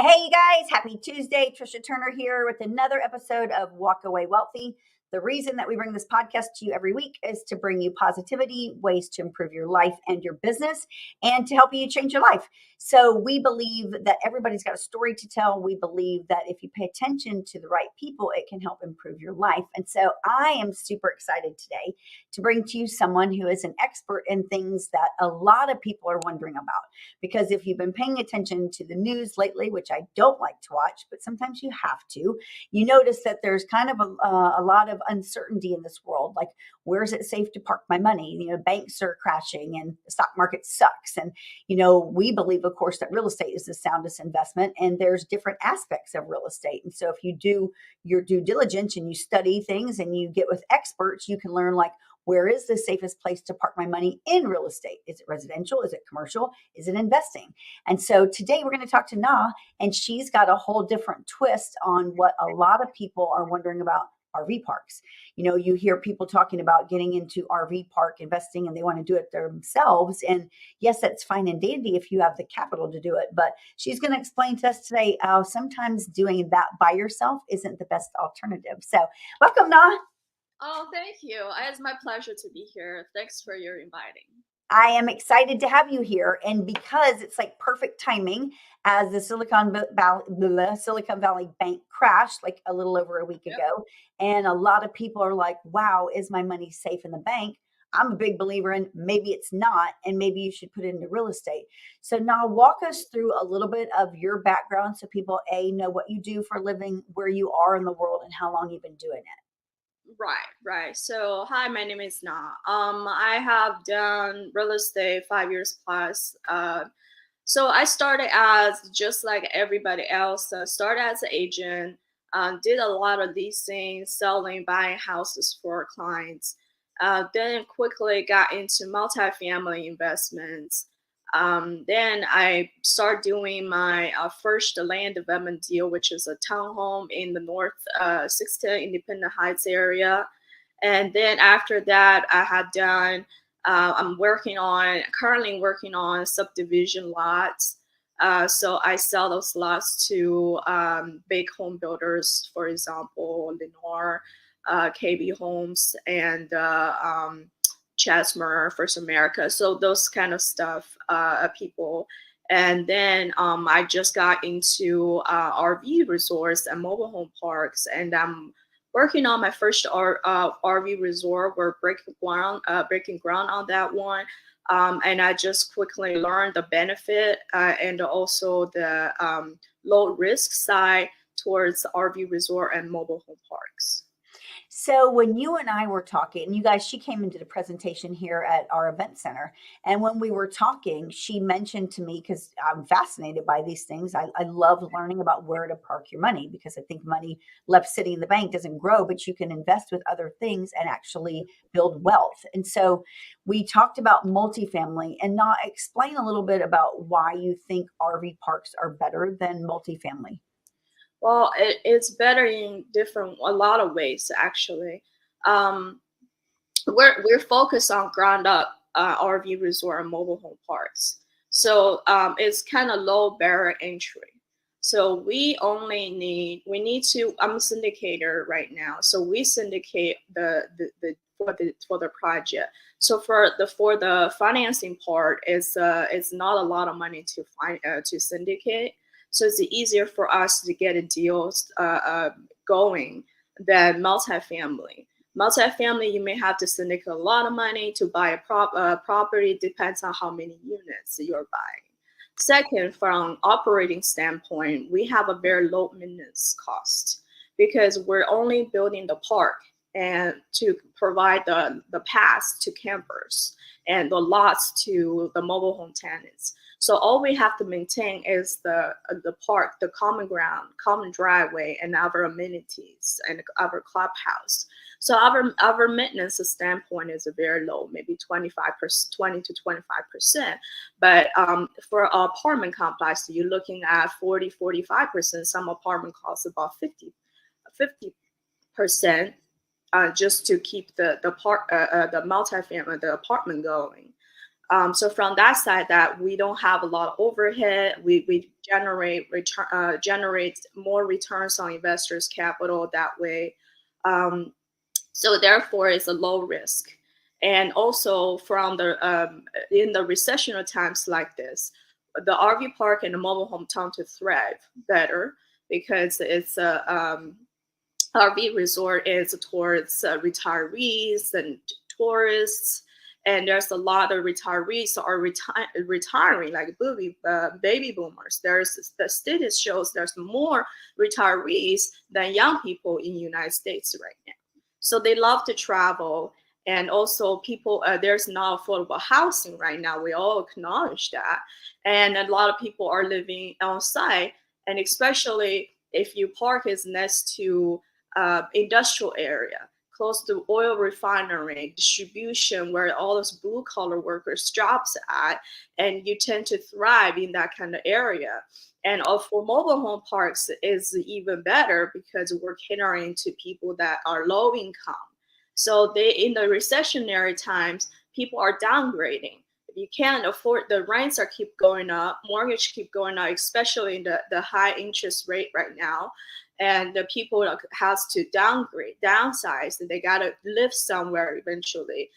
Hey, you guys, happy Tuesday. Trisha Turner here with another episode of Walk Away Wealthy. The reason that we bring this podcast to you every week is to bring you positivity, ways to improve your life and your business, and to help you change your life. So we believe that everybody's got a story to tell. We believe that if you pay attention to the right people, it can help improve your life. And so I am super excited today to bring to you someone who is an expert in things that a lot of people are wondering about. Because if you've been paying attention to the news lately, which I don't like to watch, but sometimes you have to, you notice that there's kind of a lot of uncertainty in this world. Like, where is it safe to park my money? Banks are crashing and the stock market sucks. And, we believe, of course, that real estate is the soundest investment, and there's different aspects of real estate. And so if you do your due diligence and you study things and you get with experts, you can learn, like, where is the safest place to park my money in real estate? Is it residential? Is it commercial? Is it investing? And so today we're going to talk to Na, and she's got a whole different twist on what a lot of people are wondering about RV parks. You hear people talking about getting into RV park investing and they want to do it themselves. And yes, that's fine and dandy if you have the capital to do it. But she's going to explain to us today how sometimes doing that by yourself isn't the best alternative. So welcome, Na. Oh, thank you. It's my pleasure to be here. Thanks for your inviting. I am excited to have you here. And because it's like perfect timing, as the Silicon Valley Bank crashed like a little over a week ago. And a lot of people are like, wow, is my money safe in the bank? I'm a big believer in maybe it's not, and maybe you should put it into real estate. So now walk us through a little bit of your background so people, know what you do for a living, where you are in the world, and how long you've been doing it. Right. So, hi, my name is Na. I have done real estate 5 years plus. So I started as just like everybody else. Started as an agent. Did a lot of these things, selling, buying houses for clients. Then quickly got into multifamily investments. Then I started doing my first land development deal, which is a townhome in the North 610 Independent Heights area. And then after that, I have done, I'm currently working on subdivision lots. So I sell those lots to big home builders, for example, Lenore, KB Homes, and Chasmer, First America. So those kind of stuff, people. And then I just got into RV resorts and mobile home parks, and I'm working on my first RV resort. We're breaking ground on that one. And I just quickly learned the benefit and also the low risk side towards RV resort and mobile home parks. So when you and I were talking, you guys, she came into the presentation here at our event center. And when we were talking, she mentioned to me, because I'm fascinated by these things. I love learning about where to park your money, because I think money left sitting in the bank doesn't grow, but you can invest with other things and actually build wealth. And so we talked about multifamily, and now explain a little bit about why you think RV parks are better than multifamily. Well, it's better in a lot of ways, actually. We're focused on ground up RV resort and mobile home parks, so it's kind of low barrier entry. So we need to. I'm a syndicator right now, so we syndicate for the project. So for the financing part, it's not a lot of money to syndicate. So it's easier for us to get deals going than multifamily. Multifamily, you may have to syndicate a lot of money to buy a property. Depends on how many units you're buying. Second, from operating standpoint, we have a very low maintenance cost because we're only building the park and to provide the paths to campers and the lots to the mobile home tenants. So all we have to maintain is the park, the common ground, common driveway, and our amenities and our clubhouse. So our maintenance standpoint is very low, maybe 20 to 25%. But for an apartment complex, you're looking at 45%. Some apartment costs about 50%, just to keep the multifamily, the apartment going. So from that side, that we don't have a lot of overhead, we generate more returns on investors' capital that way. So therefore, it's a low risk. And also from the in the recessional times like this, the RV park and the mobile home tend to thrive better because it's a RV resort is towards retirees and tourists, and there's a lot of retirees are retiring, like baby boomers. There's the status shows there's more retirees than young people in the United States right now. So they love to travel, and also people there's not affordable housing right now. We all acknowledge that, and a lot of people are living on site, and especially if your park is next to industrial area, close to oil refinery, distribution, where all those blue collar workers jobs at, and you tend to thrive in that kind of area. And for mobile home parks is even better because we're catering to people that are low income. So they in the recessionary times, people are downgrading. If you can't afford, the rents are keep going up, mortgage keep going up, especially in the high interest rate right now. And the people has to downsize, and they gotta live somewhere eventually.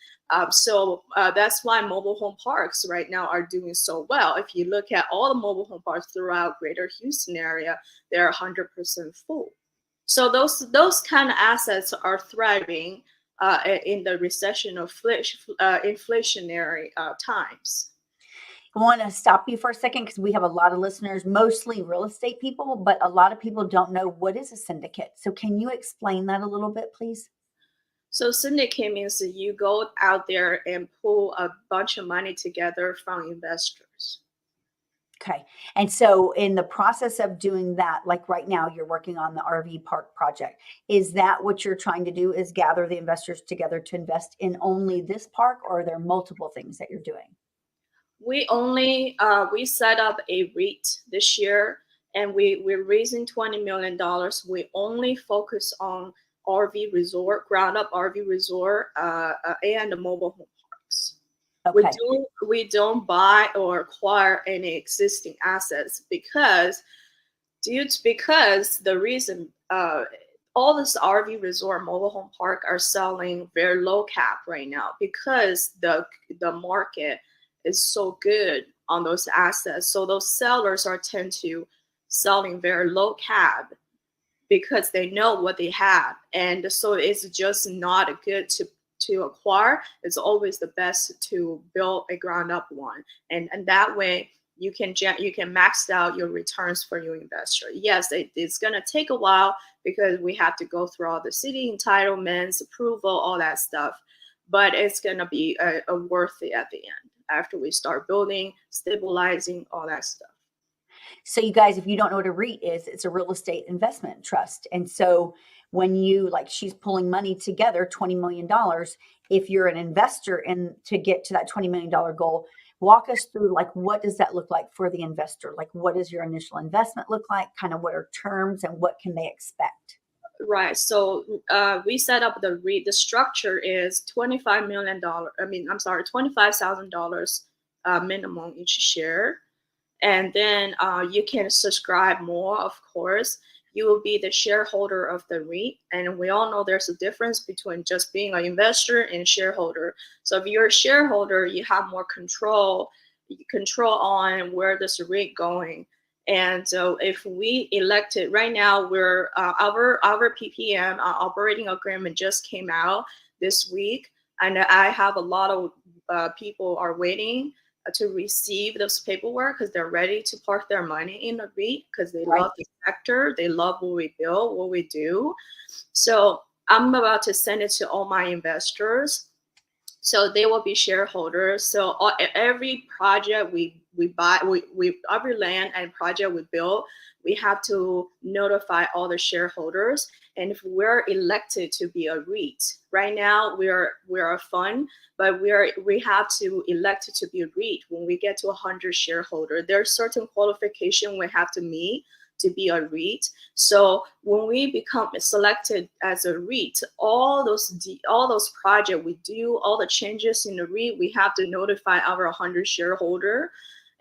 So that's why mobile home parks right now are doing so well. If you look at all the mobile home parks throughout Greater Houston area, they're 100% full. So those kind of assets are thriving in the recession of inflationary times. I want to stop you for a second because we have a lot of listeners, mostly real estate people, but a lot of people don't know what is a syndicate. So can you explain that a little bit, please? So syndicate means that you go out there and pull a bunch of money together from investors. Okay. And so in the process of doing that, like right now, you're working on the RV park project. Is that what you're trying to do, is gather the investors together to invest in only this park, or are there multiple things that you're doing? We set up a REIT this year, and we're raising $20 million. We only focus on RV resort, ground up RV resort, and the mobile home parks. Okay. We don't buy or acquire any existing assets because the reason all this RV resort, mobile home park are selling very low cap right now because the market is so good on those assets. So those sellers are tend to selling very low cap because they know what they have, and so it's just not good to acquire. It's always the best to build a ground up one, and that way you can max out your returns for your investor. Yes, it's gonna take a while because we have to go through all the city entitlements, approval, all that stuff, but it's gonna be a worth it at the end after we start building, stabilizing, all that stuff. So you guys, if you don't know what a REIT is, it's a real estate investment trust. And so when you, like, she's pulling money together, $20 million, if you're an investor in to get to that $20 million goal, walk us through, like, what does that look like for the investor? Like, what does your initial investment look like? Kind of what are terms and what can they expect? Right. So we set up the REIT. The structure is $25 million. $25,000 minimum each share. And then you can subscribe more, of course. You will be the shareholder of the REIT. And we all know there's a difference between just being an investor and shareholder. So if you're a shareholder, you have more control on where this REIT going. And so if we elected right now, we're our PPM, our operating agreement just came out this week. And I have a lot of people are waiting to receive those paperwork because they're ready to park their money in the REIT because they love the sector, they love what we build, what we do. So I'm about to send it to all my investors, so they will be shareholders. So every project we buy, every land and project we build, we have to notify all the shareholders. And if we're elected to be a REIT, right now we're a fund, but we have to elect to be a REIT when we get to 100 shareholders. There's certain qualification we have to meet to be a REIT. So when we become selected as a REIT, all those projects we do, all the changes in the REIT, we have to notify our 100 shareholder,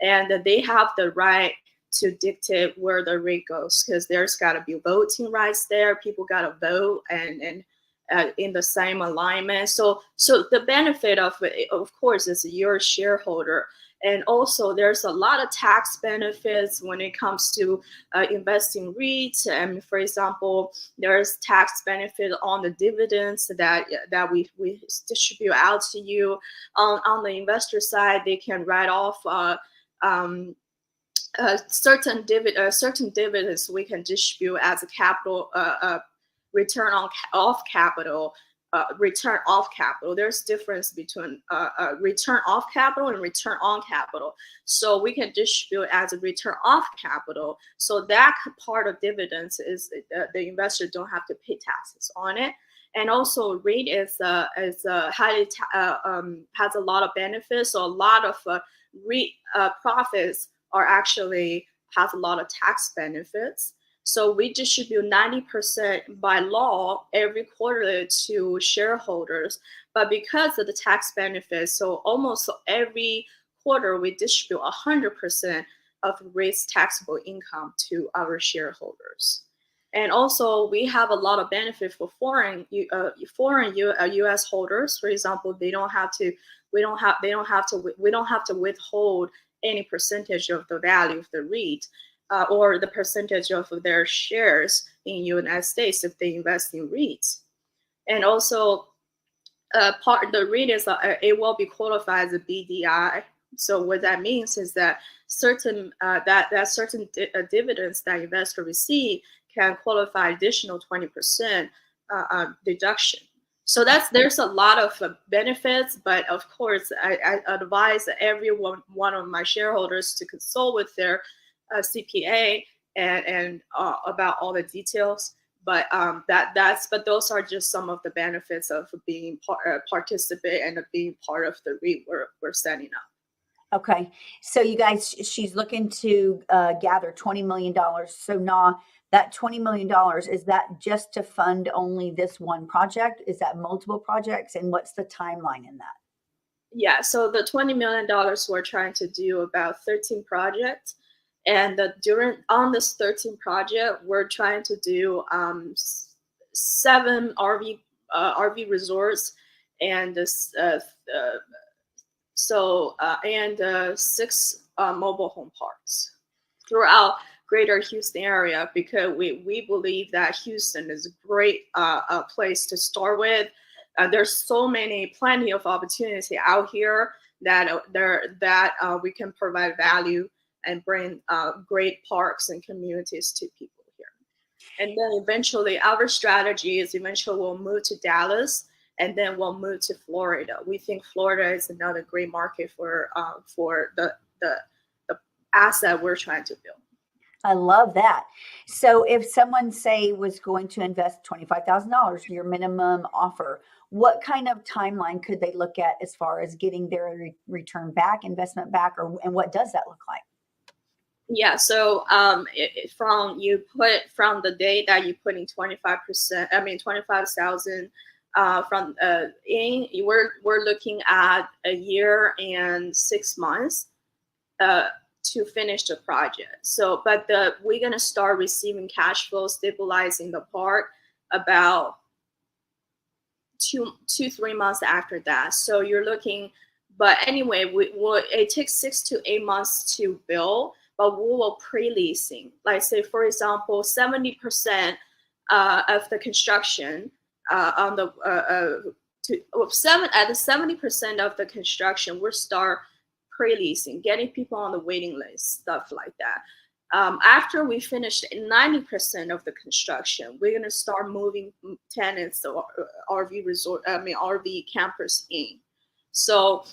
and they have the right to dictate where the REIT goes, because there's got to be voting rights there. People got to vote and in the same alignment. So the benefit of it, of course, is your shareholder. And also there's a lot of tax benefits when it comes to investing REITs. And for example, there's tax benefit on the dividends that we distribute out to you. On the investor side, they can write off certain dividends we can distribute as a capital return off capital. Return off capital. There's difference between return off capital and return on capital. So we can distribute as a return off capital. So that part of dividends is the investor don't have to pay taxes on it. And also REIT is highly has a lot of benefits. So a lot of REIT profits are actually has a lot of tax benefits. So we distribute 90% by law every quarter to shareholders. But because of the tax benefits, so almost every quarter we distribute 100% of REIT's taxable income to our shareholders. And also we have a lot of benefit for foreign U.S. holders. For example, we don't have to withhold any percentage of the value of the REIT. Or the percentage of their shares in United States if they invest in REITs. And also the REIT is it will be qualified as a BDI. So what that means is that certain dividends that investor receive can qualify additional 20% deduction. So there's a lot of benefits, but of course I advise every one of my shareholders to consult with their CPA and about all the details, but those are just some of the benefits of being participate and being part of the REIT we're setting up. Okay, so you guys, she's looking to gather $20 million. So now that $20 million, is that just to fund only this one project? Is that multiple projects? And what's the timeline in that? Yeah, so the $20 million we're trying to do about 13 projects. And on this 13 project, we're trying to do 7 RV resorts and 6 mobile home parks throughout Greater Houston area, because we believe that Houston is a great place to start with. There's plenty of opportunity out here that we can provide value and bring great parks and communities to people here. And then eventually our strategy is we'll move to Dallas, and then we'll move to Florida. We think Florida is another great market for the asset we're trying to build. I love that. So if someone, say, was going to invest $25,000, your minimum offer, what kind of timeline could they look at as far as getting their return back, investment back, and what does that look like? Yeah, so from the day that you put in 25,000 we're looking at a year and 6 months to finish the project. So, but we're gonna start receiving cash flow, stabilizing the park about 2-3 months after that. So you're looking, but anyway, it takes 6 to 8 months to build. But we will pre-leasing, like say, for example, 70% of the construction at the 70% of the construction, we'll start pre-leasing, getting people on the waiting list, stuff like that. After we finish 90% of the construction, we're gonna start moving tenants or RV campers in. So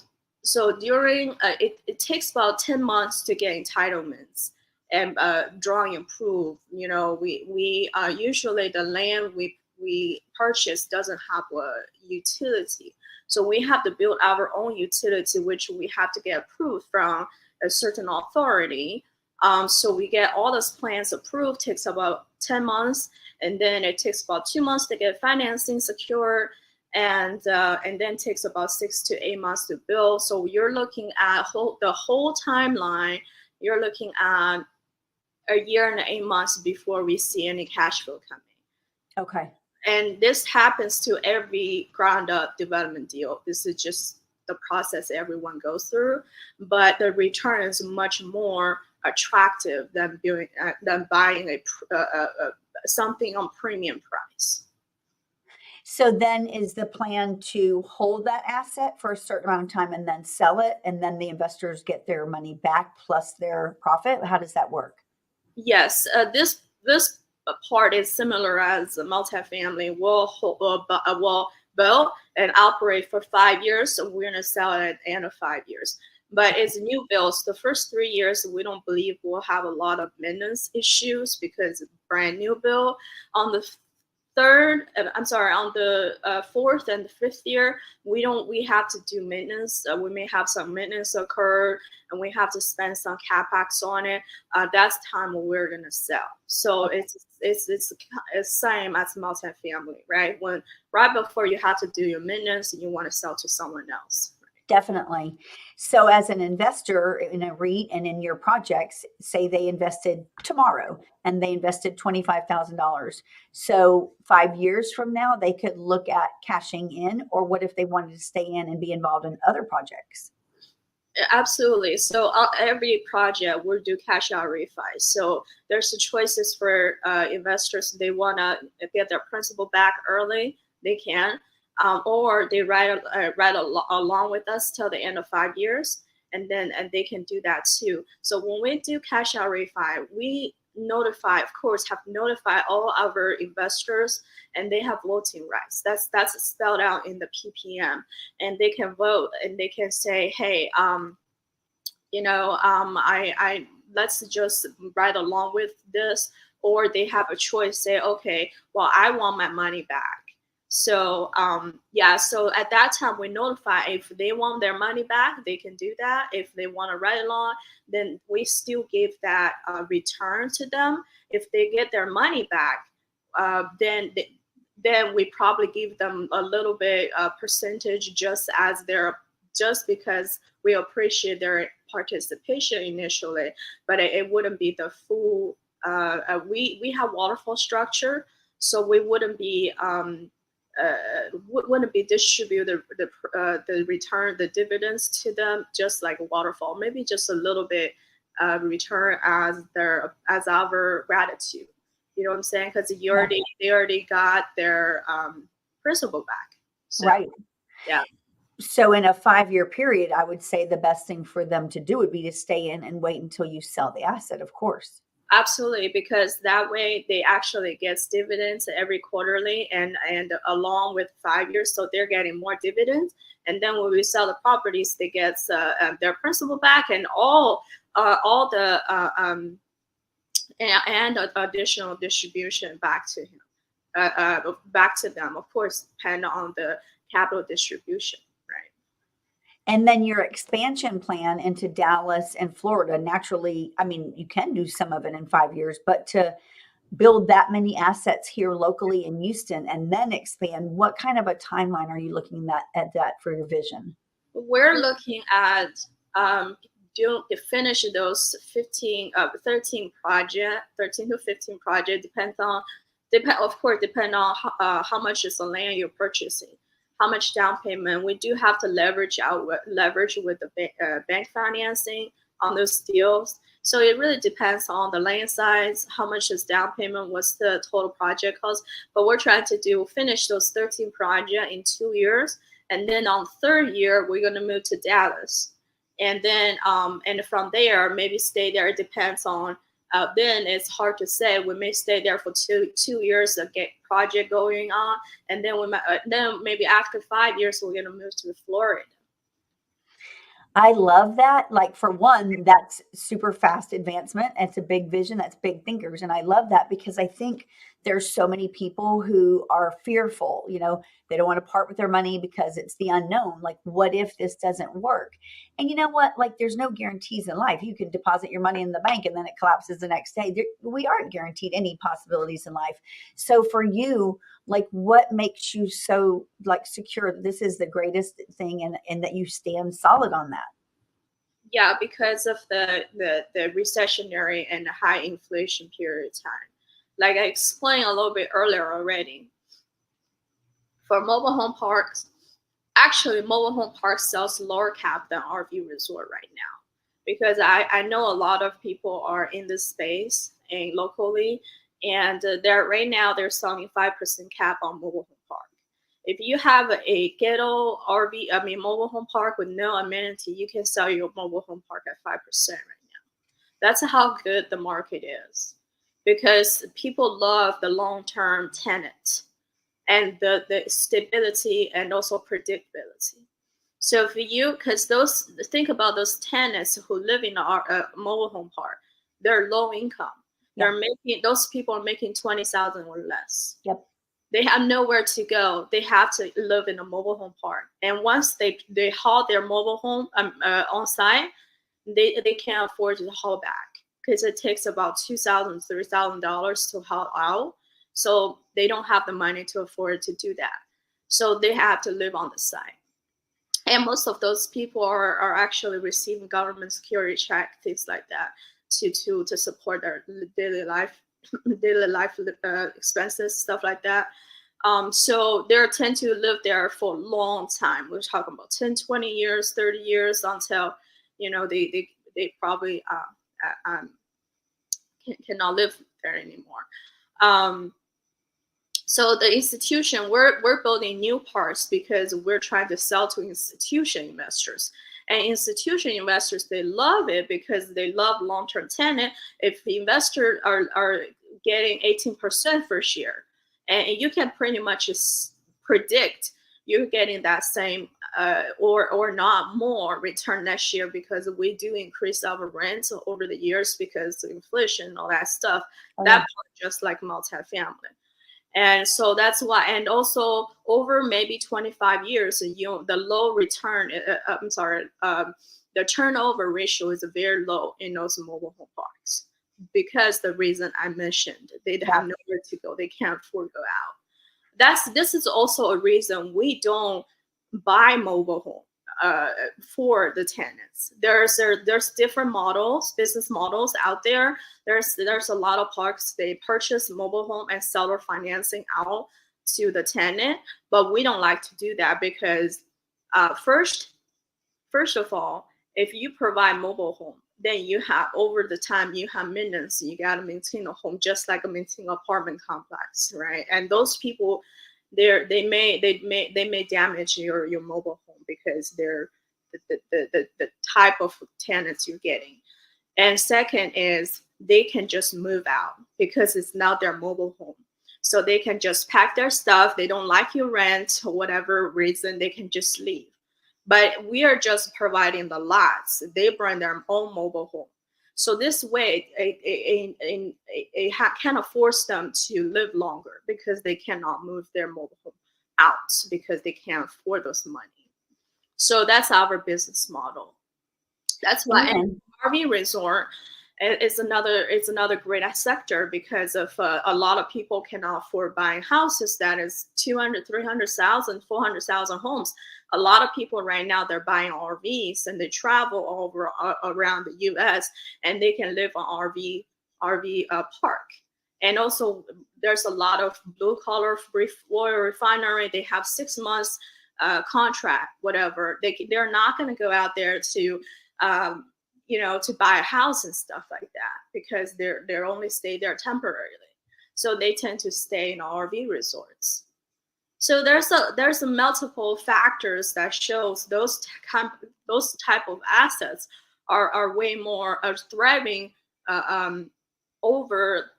during it takes about 10 months to get entitlements and drawing approved. You know, we usually the land we purchase doesn't have a utility, so we have to build our own utility, which we have to get approved from a certain authority. So we get all those plans approved, takes about 10 months, and then it takes about 2 months to get financing secured, and then takes about 6 to 8 months to build. So you're looking at the whole timeline. You're looking at a year and 8 months before we see any cash flow coming. Okay. And this happens to every ground up development deal. This is just the process everyone goes through, but the return is much more attractive than buying something on premium price. So then is the plan to hold that asset for a certain amount of time and then sell it, and then the investors get their money back plus their profit? How does that work? Yes, this part is similar as a multifamily. Will build and operate for 5 years, so we're gonna sell it at the end of 5 years. But it's new builds. The first 3 years, we don't believe we'll have a lot of maintenance issues because it's brand new build. On the on the fourth and the fifth year, we have to do maintenance. We may have some maintenance occur, and we have to spend some capex on it. That's time when we're gonna sell. So it's same as multifamily, right? Right before you have to do your maintenance, and you want to sell to someone else. Definitely. So as an investor in a REIT and in your projects, say they invested tomorrow and they invested $25,000. So 5 years from now, they could look at cashing in, or what if they wanted to stay in and be involved in other projects? Absolutely. So every project will do cash out refi. So there's the choices for investors. They want to get their principal back early, they can. Or they ride along with us till the end of 5 years, and they can do that too. So when we do cash out refi, we have notified all our investors, and they have voting rights. That's spelled out in the PPM, and they can vote, and they can say, hey, I let's just ride along with this, or they have a choice, say, okay, well, I want my money back. So so at that time we notify if they want their money back, they can do that. If they want to ride along, then we still give that return to them. If they get their money back, then we probably give them a little bit percentage just because we appreciate their participation initially, but it wouldn't be the full. We have waterfall structure, so we wouldn't be distribute the return, the dividends to them just like a waterfall. Maybe just a little bit return as our gratitude. You know what I'm saying? Because they already got their principal back. So, right. Yeah. So in a 5-year period, I would say the best thing for them to do would be to stay in and wait until you sell the asset, of course. Absolutely, because that way they actually get dividends every quarterly and along with 5 years, so they're getting more dividends. And then when we sell the properties, they get their principal back and all the and additional distribution back to him, back to them. Of course, depend on the capital distribution. And then your expansion plan into Dallas and Florida, naturally, I mean, you can do some of it in 5 years, but to build that many assets here locally in Houston and then expand, what kind of a timeline are you looking at that for your vision? We're looking at finish those 13 to 15 projects, depend on how much is the land you're purchasing, how much down payment. We do have to leverage with the bank financing on those deals. So it really depends on the land size, how much is down payment, what's the total project cost. But we're trying to finish those 13 projects in 2 years. And then on the third year, we're going to move to Dallas. And then and from there, maybe stay there. It depends on, then it's hard to say. We may stay there for two years to get project going on. And then then maybe after 5 years, we're going to move to Florida. I love that. Like, for one, that's super fast advancement. It's a big vision. That's big thinkers. And I love that because I think there's so many people who are fearful, they don't want to part with their money because it's the unknown. Like, what if this doesn't work? And you know what? Like, there's no guarantees in life. You can deposit your money in the bank and then it collapses the next day. We aren't guaranteed any possibilities in life. So for you, like, what makes you so like secure that this is the greatest thing, and that you stand solid on that? Yeah, because of the recessionary and the high inflation period of time. Like I explained a little bit earlier already, for mobile home parks, actually mobile home parks sells lower cap than RV resort right now, because I know a lot of people are in this space and locally, and they're right now they're selling 5% cap on mobile home park. If you have a ghetto mobile home park with no amenity, you can sell your mobile home park at 5% right now. That's how good the market is, because people love the long-term tenant and the stability and also predictability. So for you, because think about those tenants who live in a mobile home park, they're low income. Yeah. Those people are making 20,000 or less. Yep. They have nowhere to go. They have to live in a mobile home park. And once they haul their mobile home on site, they can't afford to haul back, because it takes about $2,000, $3,000 to haul out. So they don't have the money to afford to do that. So they have to live on the site. And most of those people are actually receiving government security check, things like that, to support their daily life expenses, stuff like that. So they tend to live there for a long time. We're talking about 10, 20 years, 30 years, until they probably cannot live there anymore. So the institution, we're building new parks because we're trying to sell to institution investors. And institution investors, they love it because they love long-term tenant. If the investors are getting 18% first year, and you can pretty much predict you're getting that same or not more return next year, because we do increase our rent over the years because of inflation and all that stuff. That part, just like multifamily. And so that's why, and also over maybe 25 years, the low return, the turnover ratio is very low in those mobile home parks, because the reason I mentioned, they have nowhere to go, they can't afford to go out. This is also a reason we don't buy mobile home for the tenants. There's different models, business models out there. There's a lot of parks, they purchase mobile home and seller financing out to the tenant, but we don't like to do that, because first of all, if you provide mobile home, then you have, over the time, you have maintenance. You got to maintain a home just like a maintain apartment complex, right? And those people, they may damage your mobile home, because they're the type of tenants you're getting. And second is, they can just move out because it's not their mobile home. So they can just pack their stuff. They don't like your rent or whatever reason, they can just leave. But we are just providing the lots. They bring their own mobile home. So this way, it kind of force them to live longer, because they cannot move their mobile home out because they can't afford those money. So that's our business model. That's why RV resort is another great sector, because of a lot of people cannot afford buying houses that is 200, 300,000, 400,000 homes. A lot of people right now, they're buying RVs and they travel over around the U.S. and they can live on RV park. And also, there's a lot of blue collar oil refinery. They have 6 months contract, whatever. They're not going to go out there to to buy a house and stuff like that, because they're only stay there temporarily. So they tend to stay in RV resorts. So there's a multiple factors that shows those type of assets are way more thriving over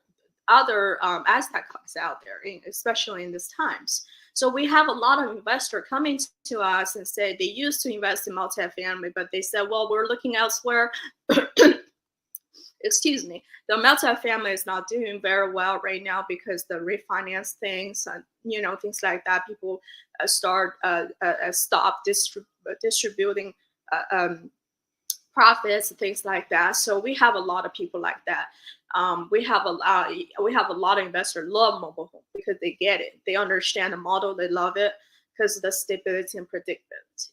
other asset class out there, especially in these times. So we have a lot of investors coming to us and say they used to invest in multifamily, but they said, well, we're looking elsewhere. Excuse me, the multifamily is not doing very well right now because the refinance things, things like that. People stop distributing profits and things like that. So we have a lot of people like that. We have a lot of investors love mobile home because they get it. They understand the model. They love it because of the stability and predictability.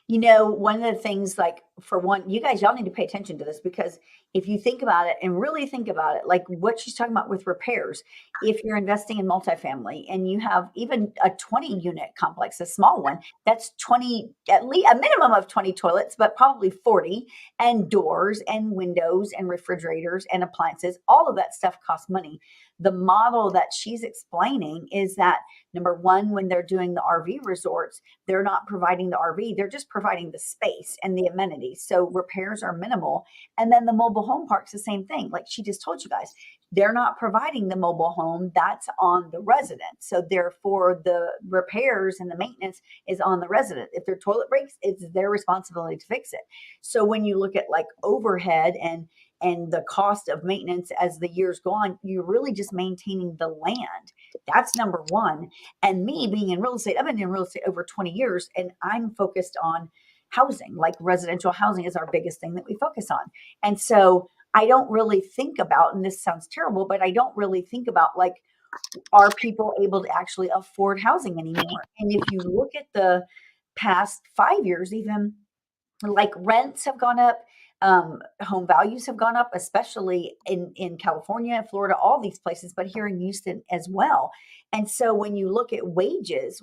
One of the things, like, for one, y'all need to pay attention to this, because if you think about it and really think about it, like what she's talking about with repairs, if you're investing in multifamily and you have even a 20 unit complex, a small one, that's 20, at least a minimum of 20 toilets, but probably 40, and doors and windows and refrigerators and appliances, all of that stuff costs money. The model that she's explaining is that, number one, when they're doing the RV resorts, they're not providing the RV, they're just providing the space and the amenities. So repairs are minimal. And then the mobile home park's the same thing. Like she just told you guys, they're not providing the mobile home, that's on the resident. So therefore the repairs and the maintenance is on the resident. If their toilet breaks, it's their responsibility to fix it. So when you look at like overhead and the cost of maintenance as the years go on, you're really just maintaining the land. That's number one. And me being in real estate, I've been in real estate over 20 years, and I'm focused on housing. Like residential housing is our biggest thing that we focus on. And so I don't really think about, and this sounds terrible, but I don't really think about, like, are people able to actually afford housing anymore? And if you look at the past 5 years, even, like, rents have gone up, home values have gone up, especially in California, Florida, all these places, but here in Houston as well. And so when you look at wages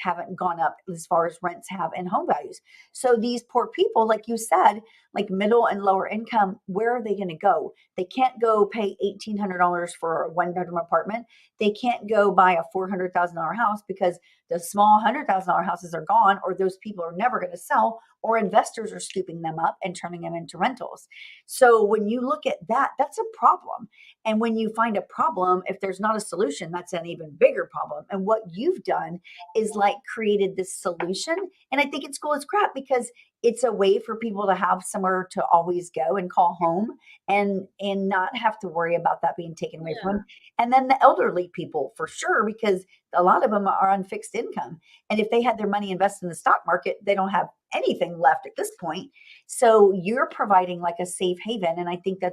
haven't gone up as far as rents have and home values. So these poor people, like you said, like middle and lower income, where are they going to go? They can't go pay $1,800 for a one bedroom apartment. They can't go buy a $400,000 house because the small $100,000 houses are gone, or those people are never going to sell, or investors are scooping them up and turning them into rentals. So when you look at that, that's a problem. And when you find a problem, if there's not a solution, that's an even bigger problem. And what you've done is like created this solution. And I think it's cool as crap, because it's a way for people to have somewhere to always go and call home, and not have to worry about that being taken away from them. And then the elderly people, for sure, because a lot of them are on fixed income. And if they had their money invested in the stock market, they don't have anything left at this point. So you're providing like a safe haven. And I think I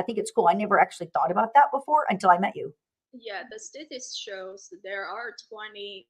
think it's cool. I never actually thought about that before until I met you. Yeah, the statistics shows there are 20.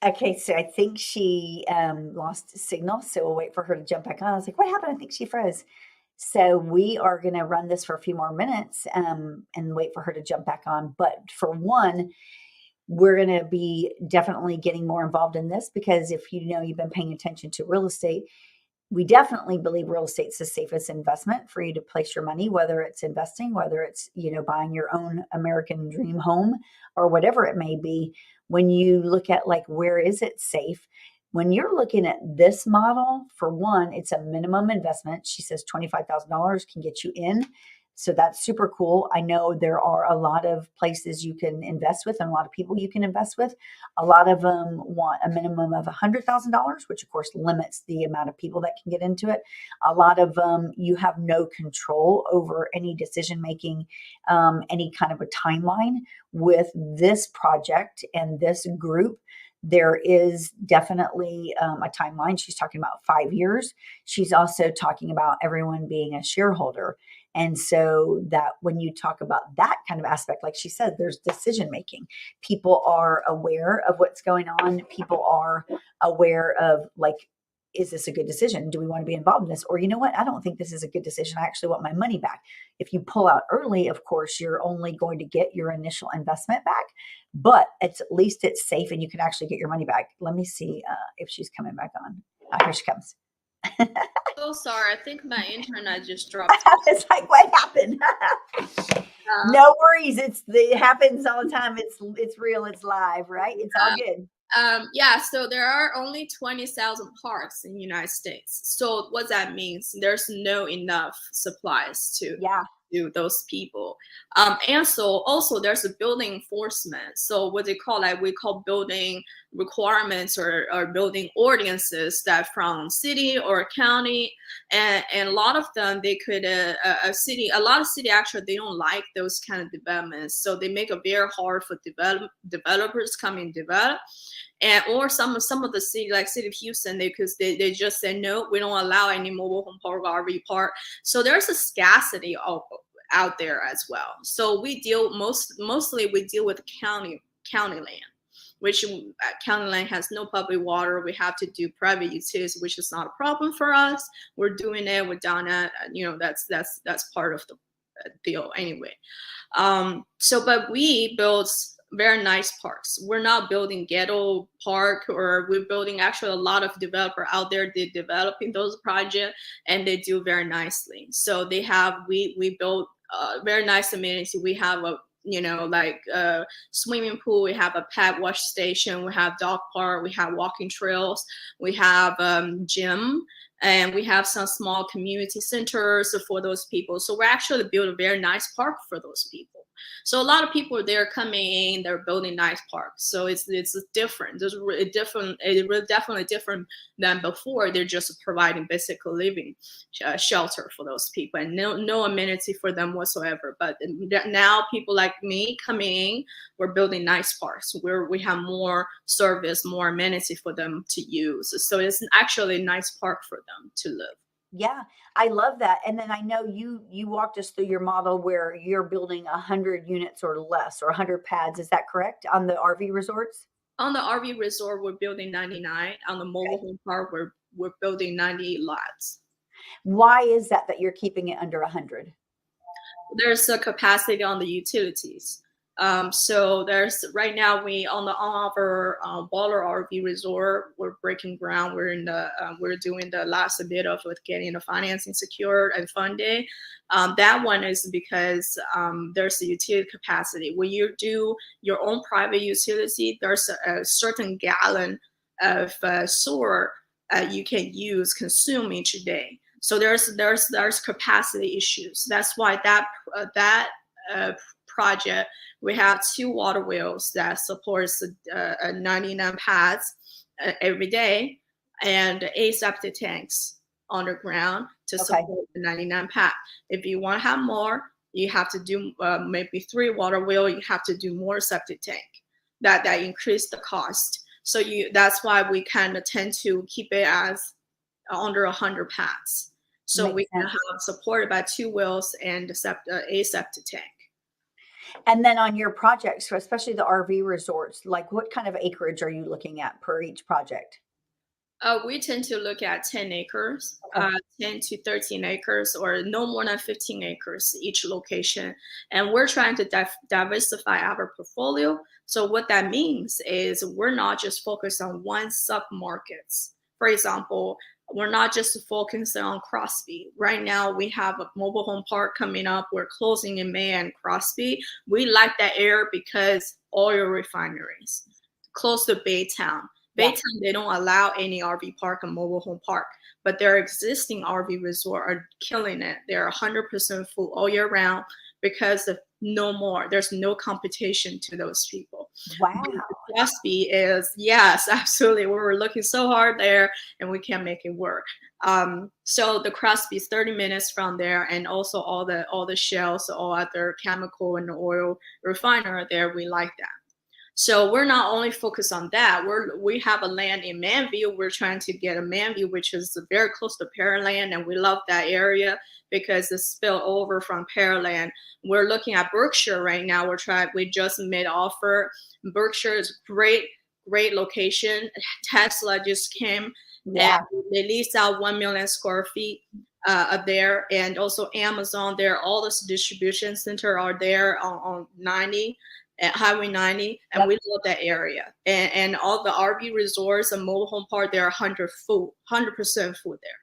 Okay, so I think she lost signal, so we'll wait for her to jump back on. I was like, what happened? I think she froze. So we are going to run this for a few more minutes and wait for her to jump back on. But for one, we're going to be definitely getting more involved in this, because if you've been paying attention to real estate, we definitely believe real estate's the safest investment for you to place your money, whether it's investing, whether it's, buying your own American dream home, or whatever it may be. When you look at, like, where is it safe? When you're looking at this model, for one, it's a minimum investment. She says $25,000 can get you in. So that's super cool. I know there are a lot of places you can invest with and a lot of people you can invest with. A lot of them want a minimum of $100,000, which of course limits the amount of people that can get into it. A lot of them, you have no control over any decision making, any kind of a timeline. With this project and this group, There is definitely a timeline. She's talking about 5 years. She's also talking about everyone being a shareholder. And so that when you talk about that kind of aspect, like she said, there's decision making. People are aware of what's going on. People are aware of, like, is this a good decision? Do we want to be involved in this? Or, you know what? I don't think this is a good decision. I actually want my money back. If you pull out early, of course, you're only going to get your initial investment back, but at least it's safe and you can actually get your money back. Let me see if she's coming back on. Here she comes. So sorry, I think my internet just dropped. It's like, what happened? No worries. It happens all the time. It's real. It's live, right? It's all good. Yeah, so there are only 20,000 parks in the United States. So what that means, there's no enough supplies to those people. And so also there's a building enforcement. So what they call, like we call building requirements or building ordinances that from city or county, and a lot of them they could a lot of city actually they don't like those kind of developments, so they make it very hard for developers come and develop. And or some of the city, like city of Houston, they just say no, we don't allow any mobile home park or RV park. So there's a scarcity out there as well. So we deal mostly we deal with county land, which county land has no public water. We have to do private utilities, which is not a problem for us. We're doing it. We're done it. That's part of the deal anyway. But we build very nice parks. We're not building ghetto park, or we're building actually a lot of developer out there. They're developing those projects and they do very nicely. So we built very nice amenity. We have a like a swimming pool, we have a pet wash station, we have dog park, we have walking trails, we have gym, and we have some small community centers for those people. So we're actually build a very nice park for those people. So a lot of people, they're coming in, they're building nice parks. So it's different. It's really definitely different than before. They're just providing basic living shelter for those people and no amenity for them whatsoever. But now people like me coming in, we're building nice parks where we have more service, more amenity for them to use. So it's actually a nice park for them to live. Yeah, I love that. And then I know you walked us through your model where you're building 100 units or less, or 100 pads. Is that correct on the RV resorts? On the RV resort, we're building 99. On the mobile home park, we're building 98 lots. Why is that you're keeping it under 100? There's a capacity on the utilities. So there's right now on our Baller RV resort, we're breaking ground. We're doing the last bit of getting the financing secured and funded. That one is because there's a utility capacity. When you do your own private utility, there's a certain gallon of sewer you can consume each day. So there's capacity issues. That's why that project, we have 2 water wheels that supports 99 pads every day, and 8 septic tanks underground to support the 99 pad. If you want to have more, you have to do maybe 3 water wheel. You have to do more septic tank. That increase the cost. So that's why we kind of tend to keep it as under 100 pads. So we can have supported by 2 wheels and a septic tank. And then on your projects, so especially the RV resorts, like what kind of acreage are you looking at per each project? We tend to look at 10 acres, 10 to 13 acres, or no more than 15 acres each location. And we're trying to diversify our portfolio. So what that means is we're not just focused on one sub-markets. For example, we're not just focusing on Crosby. Right now, we have a mobile home park coming up. We're closing in May and Crosby. We like that area because oil refineries, close to Baytown. Baytown, they don't allow any RV park and mobile home park, but their existing RV resort are killing it. They're 100% full all year round because of there's no competition to those people. Wow. Crosby is, yes, absolutely. We were looking so hard there and we can't make it work. So the Crosby is 30 minutes from there, and also all the shells, all other chemical and oil refiner there, we like that. So we're not only focused on that. We have a land in Manview. We're trying to get a Manview, which is very close to Pearland, and we love that area because it's spilled over from Pearland. We're looking at Berkshire right now. We just made offer. Berkshire is great location. Tesla just came and they leased out 1 million square feet there, and also Amazon there. All this distribution center are there on 90. At Highway 90, and we love that area. And all the RV resorts and mobile home park, they're 100% full there.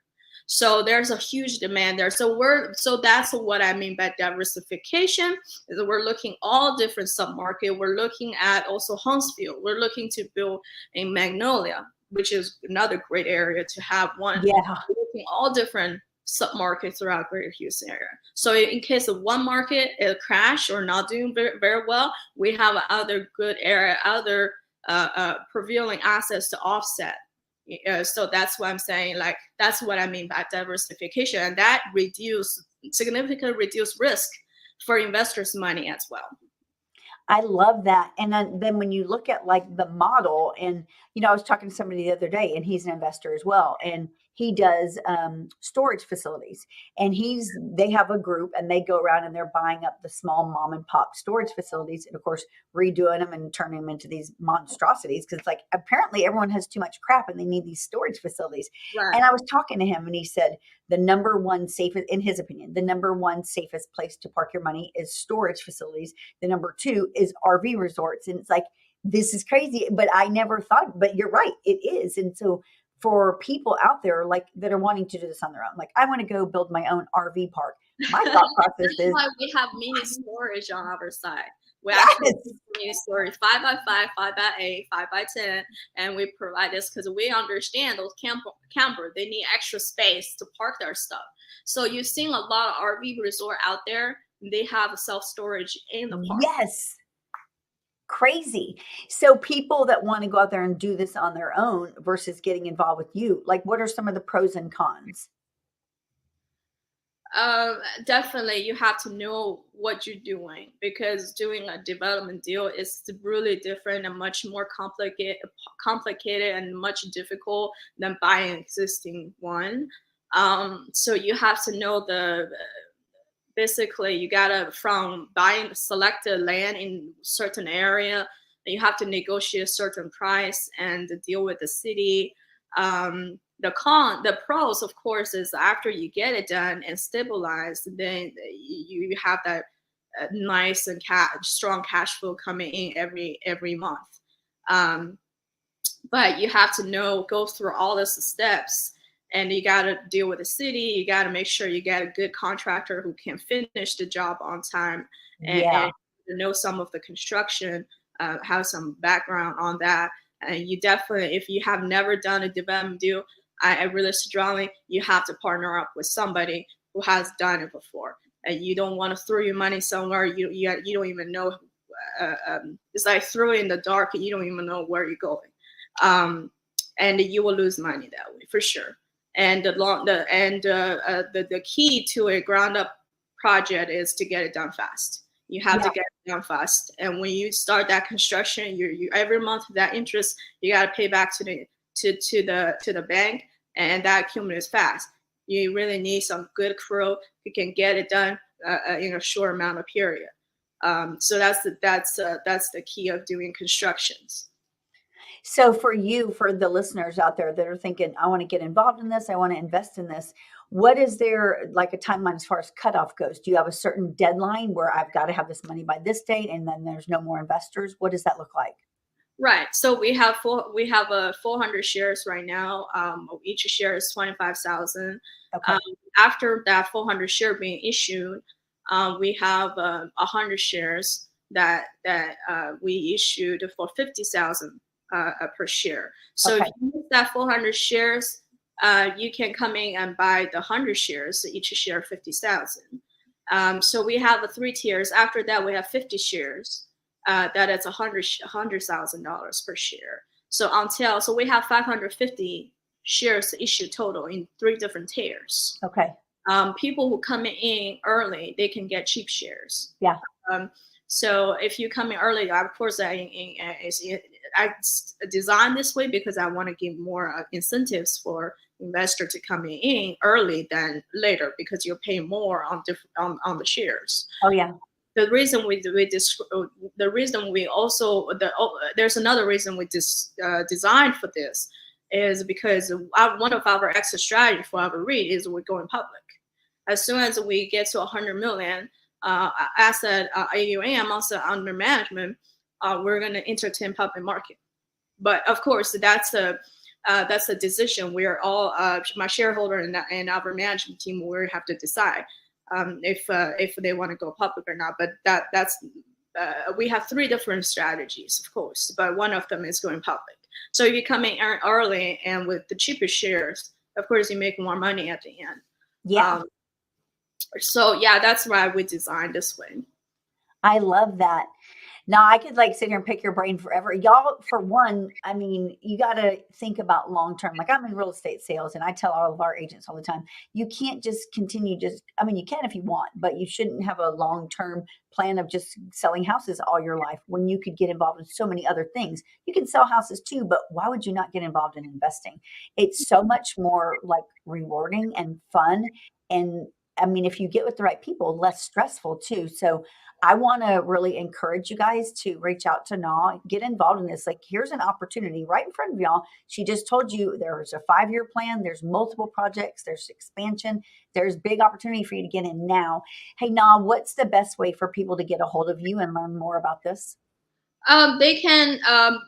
So there's a huge demand there. So that's what I mean by diversification. Is that we're looking all different submarket. We're looking at also Huntsville. We're looking to build in Magnolia, which is another great area to have one. Yeah. We're looking all different submarkets throughout Greater Houston area. So in case of one market it crash or not doing very, very well, we have other good area, other prevailing assets to offset. So that's what I'm saying. Like, that's what I mean by diversification, and that significantly reduce risk for investors' money as well. I love that. And then when you look at like the model, and I was talking to somebody the other day, and he's an investor as well, and he does storage facilities, and they have a group, and they go around and they're buying up the small mom and pop storage facilities, and of course redoing them and turning them into these monstrosities, because it's like apparently everyone has too much crap and they need these storage facilities. Right. And I was talking to him, and he said the number one safest, in his opinion, the number one safest place to park your money is storage facilities. The number two is RV resorts. And it's like, this is crazy, but I never thought, but you're right, it is. And so for people out there like that are wanting to do this on their own, like I want to go build my own RV park. My thought process is why we have mini storage on our side. We actually mini storage 5x5, 5x8, 5x10, and we provide this because we understand those camper, they need extra space to park their stuff. So you're seeing a lot of RV resort out there. They have self-storage in the park. Yes. Crazy. So people that want to go out there and do this on their own versus getting involved with you, like what are some of the pros and cons? Definitely you have to know what you're doing, because doing a development deal is really different and much more complicated and much difficult than buying an existing one. So you have to know basically you gotta, from buying selected land in certain area, you have to negotiate a certain price and deal with the city. The pros, of course, is after you get it done and stabilized, then you have that nice and strong cash flow coming in every month. But you have to go through all these steps, and you got to deal with the city. You got to make sure you get a good contractor who can finish the job on time, and know some of the construction, have some background on that. And you definitely, if you have never done a development deal, I really strongly, you have to partner up with somebody who has done it before. And you don't want to throw your money somewhere you don't even know. It's like throwing in the dark, and you don't even know where you're going. And you will lose money that way for sure. And the key to a ground up project is to get it done fast. You have to get it done fast. And when you start that construction, you every month that interest you got to pay back to the bank, and that accumulates fast. You really need some good crew who can get it done in a short amount of period. So that's the key of doing constructions. So for the listeners out there that are thinking, I want to get involved in this, I want to invest in this, what is there like a timeline as far as cutoff goes? Do you have a certain deadline where I've got to have this money by this date, and then there's no more investors? What does that look like? Right. So we have 400 shares right now. Each share is 25,000. Okay. After that 400 share being issued, we have 100 shares that we issued for 50,000 per share. So if you use that 400 shares, you can come in and buy the 100 shares. So each share 50,000. So we have the 3 tiers. After that, we have 50 shares. That is $100,000 per share. So we have 550 shares issued total in 3 different tiers. Okay. People who come in early, they can get cheap shares. Yeah. So if you come in early, of course, I designed this way because I want to give more incentives for investor to come in early than later, because you're paying more on on the shares. Oh yeah. The reason the reason we also there's another reason we designed for this is because one of our exit strategy for our REIT is we're going public. As soon as we get to 100 million asset AUM also under management, we're going to entertain public market. But of course, that's a decision we're all my shareholder and our management team will have to decide if they want to go public or not. But that's we have 3 different strategies, of course, but one of them is going public. So if you come in early and with the cheapest shares, of course, you make more money at the end. Yeah. So yeah, that's why we designed this way. I love that. Now I could like sit here and pick your brain forever. Y'all, for one, I mean, you got to think about long-term. Like I'm in real estate sales and I tell all of our agents all the time, you can't just continue I mean, you can if you want, but you shouldn't have a long-term plan of just selling houses all your life when you could get involved in so many other things. You can sell houses too, but why would you not get involved in investing? It's so much more like rewarding and fun. And I mean, if you get with the right people, less stressful too. So I want to really encourage you guys to reach out to Na, get involved in this. Like, here's an opportunity right in front of y'all. She just told you there's a 5-year plan. There's multiple projects. There's expansion. There's big opportunity for you to get in now. Hey, Na, what's the best way for people to get a hold of you and learn more about this? They can,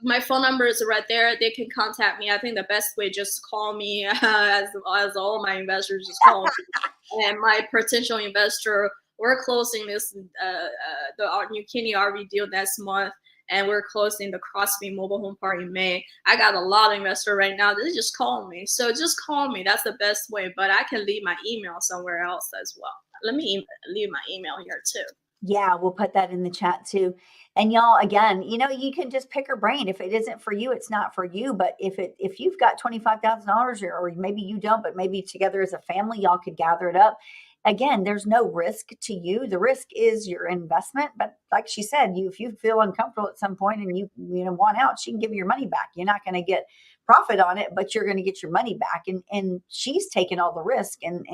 my phone number is right there. They can contact me. I think the best way, just call me as all my investors just call me. And my potential investor, we're closing this, the New Kinney RV deal next month. And we're closing the Crosby mobile home park in May. I got a lot of investors right now. They just call me. So just call me. That's the best way. But I can leave my email somewhere else as well. Let me leave my email here too. Yeah, we'll put that in the chat too. And y'all, again, you know, you can just pick her brain. If it isn't for you, it's not for you. But if you've got $25,000 or maybe you don't, but maybe together as a family, y'all could gather it up. Again, there's no risk to you. The risk is your investment. But like she said, if you feel uncomfortable at some point and you want out, she can give you your money back. You're not going to get profit on it, but you're going to get your money back. And she's taken all the risk. And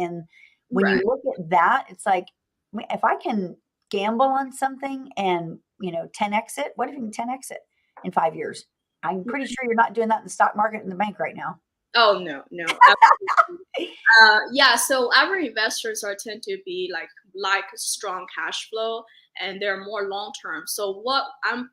when you look at that, it's like, if I can gamble on something and 10x it, what if you can 10x it in 5 years? I'm pretty sure you're not doing that in the stock market and the bank right now. Oh no. Yeah, so our investors tend to be like strong cash flow, and they're more long term. So what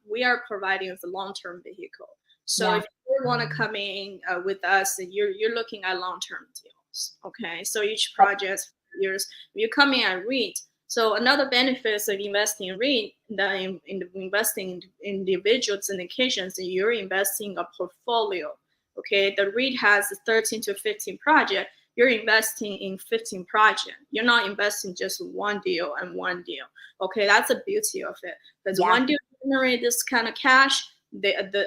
we are providing is a long term vehicle. So if you want to come in with us, you're looking at long term deals. Okay, so each project years. If you come in at REIT. So another benefit of investing in REIT, in investing in individual syndications, you're investing a portfolio. Okay, the REIT has 13 to 15 projects. You're investing in 15 projects. You're not investing just one deal and one deal. Okay, that's the beauty of it. Because one deal generate this kind of cash.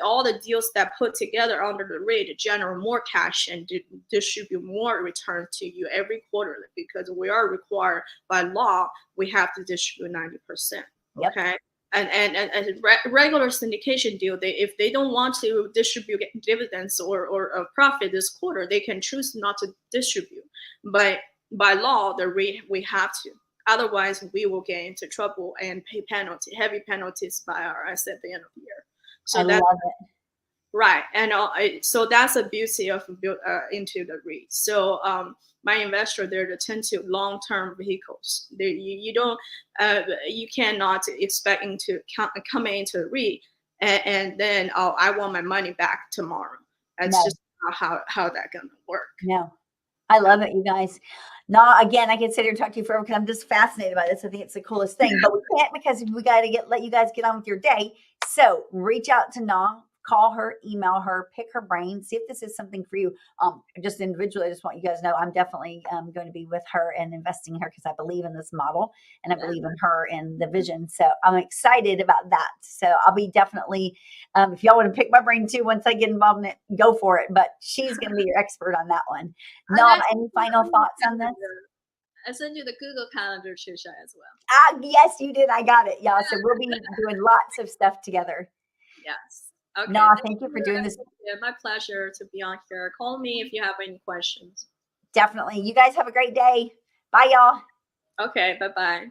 All the deals that put together under the REIT generate more cash and distribute more return to you every quarter, because we are required by law, we have to distribute 90%. Okay. And regular syndication deal, if they don't want to distribute dividends or a profit this quarter, they can choose not to distribute. But by law, the REIT, we have to. Otherwise, we will get into trouble and pay heavy penalties by IRS at the end of the year. So I love it. Right. And so that's the beauty of into the REIT. So my investor, they're tend to long-term vehicles. You cannot expect to come into the REIT and then I want my money back tomorrow. That's just not how that's gonna work. No. I love it, you guys. No, again, I can sit here and talk to you forever because I'm just fascinated by this. I think it's the coolest thing, but we can't because we got to let you guys get on with your day. So reach out to Na, call her, email her, pick her brain, see if this is something for you. Just individually, I just want you guys to know I'm definitely going to be with her and investing in her because I believe in this model and I believe in her and the vision. So I'm excited about that. So I'll be definitely, if y'all want to pick my brain too, once I get involved in it, go for it. But she's going to be your expert on that one. No, any final thoughts on this? I sent you the Google Calendar, Trisha, as well. Yes, you did. I got it. Yeah. So we'll be doing lots of stuff together. Yes. Okay. No, thank you for doing this. My pleasure to be on here. Call me if you have any questions. Definitely. You guys have a great day. Bye, y'all. Okay. Bye-bye.